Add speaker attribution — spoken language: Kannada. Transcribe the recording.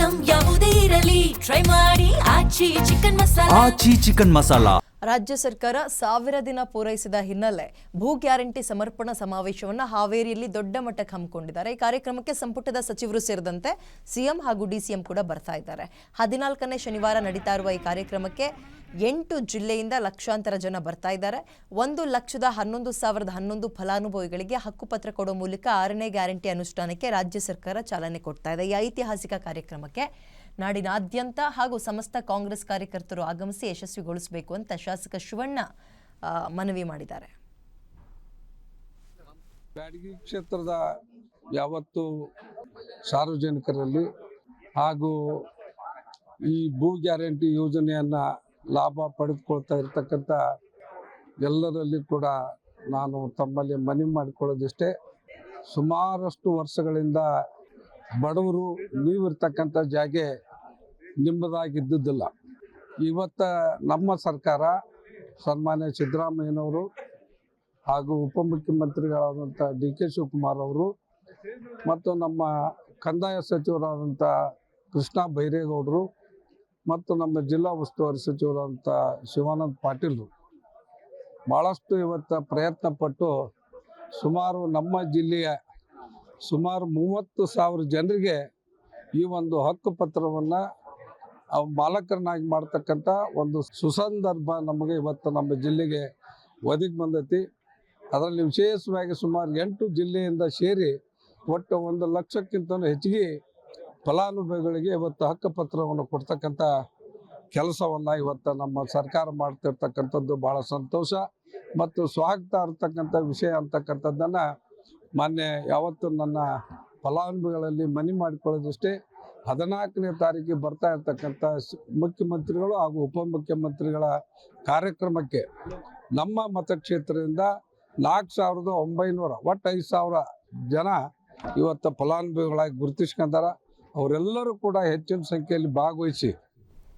Speaker 1: ಐಟಂ ಯಾವುದೇ ಇರಲಿ ಟ್ರೈ ಮಾಡಿ ಆಚಿ ಚಿಕನ್ ಮಸಾಲಾ.
Speaker 2: ರಾಜ್ಯ ಸರ್ಕಾರ 1000 ದಿನ ಪೂರೈಸಿದ ಹಿನ್ನೆಲೆ ಭೂ ಗ್ಯಾರಂಟಿ ಸಮರ್ಪಣಾ ಸಮಾವೇಶವನ್ನು ಹಾವೇರಿಯಲ್ಲಿ ದೊಡ್ಡ ಮಟ್ಟಕ್ಕೆ ಹಮ್ಮಿಕೊಂಡಿದ್ದಾರೆ. ಈ ಕಾರ್ಯಕ್ರಮಕ್ಕೆ ಸಂಪುಟದ ಸಚಿವರು ಸೇರಿದಂತೆ ಸಿಎಂ ಹಾಗೂ ಡಿಸಿಎಂ ಕೂಡ ಬರ್ತಾ ಇದ್ದಾರೆ. 14ನೇ ಶನಿವಾರ ನಡೀತಾ ಇರುವ ಈ ಕಾರ್ಯಕ್ರಮಕ್ಕೆ 8 ಜಿಲ್ಲೆಯಿಂದ ಲಕ್ಷಾಂತರ ಜನ ಬರ್ತಾ ಇದ್ದಾರೆ. 1,11,011 ಫಲಾನುಭವಿಗಳಿಗೆ ಹಕ್ಕುಪತ್ರ ಕೊಡೋ ಮೂಲಕ 6ನೇ ಗ್ಯಾರಂಟಿ ಅನುಷ್ಠಾನಕ್ಕೆ ರಾಜ್ಯ ಸರ್ಕಾರ ಚಾಲನೆ ಕೊಡ್ತಾ ಇದೆ. ಈ ಐತಿಹಾಸಿಕ ಕಾರ್ಯಕ್ರಮಕ್ಕೆ ನಾಡಿನಾದ್ಯಂತ ಹಾಗೂ ಸಮಸ್ತ ಕಾಂಗ್ರೆಸ್ ಕಾರ್ಯಕರ್ತರು ಆಗಮಿಸಿ ಯಶಸ್ವಿಗೊಳಿಸಬೇಕು ಅಂತ ಶಾಸಕ ಶಿವಣ್ಣ ಮನವಿ ಮಾಡಿದ್ದಾರೆ.
Speaker 3: ಬ್ಯಾಡಗಿ ಕ್ಷೇತ್ರದ ಯಾವತ್ತು ಸಾರ್ವಜನಿಕರಲ್ಲಿ ಹಾಗೂ ಈ ಭೂ ಗ್ಯಾರಂಟಿ ಯೋಜನೆಯನ್ನ ಲಾಭ ಪಡೆದುಕೊಳ್ತಾ ಇರತಕ್ಕಂಥ ಎಲ್ಲರಲ್ಲಿ ಕೂಡ ನಾನು ತಮ್ಮಲ್ಲಿ ಮನವಿ ಮಾಡಿಕೊಳ್ಳೋದಿಷ್ಟೇ, ಸುಮಾರಷ್ಟು ವರ್ಷಗಳಿಂದ ಬಡವರು ನೀವಿರ್ತಕ್ಕಂಥ ಜಾಗೆ ನಿಮ್ಮದಾಗಿದ್ದುದಿಲ್ಲ. ಇವತ್ತು ನಮ್ಮ ಸರ್ಕಾರ ಸನ್ಮಾನ್ಯ ಸಿದ್ದರಾಮಯ್ಯನವರು ಹಾಗೂ ಉಪಮುಖ್ಯಮಂತ್ರಿಗಳಾದಂಥ ಡಿ.ಕೆ. ಶಿವಕುಮಾರ್ ಅವರು ಮತ್ತು ನಮ್ಮ ಕಂದಾಯ ಸಚಿವರಾದಂಥ ಕೃಷ್ಣ ಬೈರೇಗೌಡರು ಮತ್ತು ನಮ್ಮ ಜಿಲ್ಲಾ ಉಸ್ತುವಾರಿ ಸಚಿವರಾದಂಥ ಶಿವಾನಂದ ಪಾಟೀಲ್ರು ಭಾಳಷ್ಟು ಇವತ್ತು ಪ್ರಯತ್ನ ಪಟ್ಟು ಸುಮಾರು ನಮ್ಮ ಜಿಲ್ಲೆಯ ಸುಮಾರು 30,000 ಜನರಿಗೆ ಈ ಒಂದು ಹಕ್ಕು ಪತ್ರವನ್ನು ಮಾಲಕರನ್ನಾಗಿ ಮಾಡ್ತಕ್ಕಂಥ ಒಂದು ಸುಸಂದರ್ಭ ನಮಗೆ ಇವತ್ತು ನಮ್ಮ ಜಿಲ್ಲೆಗೆ ಒದಗಿ ಬಂದೈತಿ. ಅದರಲ್ಲಿ ವಿಶೇಷವಾಗಿ ಸುಮಾರು 8 ಜಿಲ್ಲೆಯಿಂದ ಸೇರಿ ಒಟ್ಟು 1 ಲಕ್ಷಕ್ಕಿಂತ ಹೆಚ್ಚಿಗೆ ಫಲಾನುಭವಿಗಳಿಗೆ ಇವತ್ತು ಹಕ್ಕು ಪತ್ರವನ್ನು ಕೊಡ್ತಕ್ಕಂಥ ಕೆಲಸವನ್ನು ಇವತ್ತು ನಮ್ಮ ಸರ್ಕಾರ ಮಾಡ್ತಿರ್ತಕ್ಕಂಥದ್ದು ಭಾಳ ಸಂತೋಷ ಮತ್ತು ಸ್ವಾಗತ ಇರ್ತಕ್ಕಂಥ ವಿಷಯ ಅಂತಕ್ಕಂಥದ್ದನ್ನು ಮಾನ್ಯ ಯಾವತ್ತು ನನ್ನ ಫಲಾನುಭವಿಗಳಲ್ಲಿ ಮನವಿ ಮಾಡಿಕೊಳ್ಳೋದಷ್ಟೇ, 14ನೇ ತಾರೀಕಿಗೆ ಬರ್ತಾ ಇರ್ತಕ್ಕಂಥ ಮುಖ್ಯಮಂತ್ರಿಗಳು ಹಾಗೂ ಉಪಮುಖ್ಯಮಂತ್ರಿಗಳ ಕಾರ್ಯಕ್ರಮಕ್ಕೆ ನಮ್ಮ ಮತಕ್ಷೇತ್ರದಿಂದ 4,900 ಒಟ್ಟು 5,000 ಜನ ಇವತ್ತು ಫಲಾನುಭವಿಗಳಾಗಿ ಗುರುತಿಸ್ಕೊಂಡಾರ. ಅವರೆಲ್ಲರೂ ಕೂಡ ಹೆಚ್ಚಿನ ಸಂಖ್ಯೆಯಲ್ಲಿ ಭಾಗವಹಿಸಿ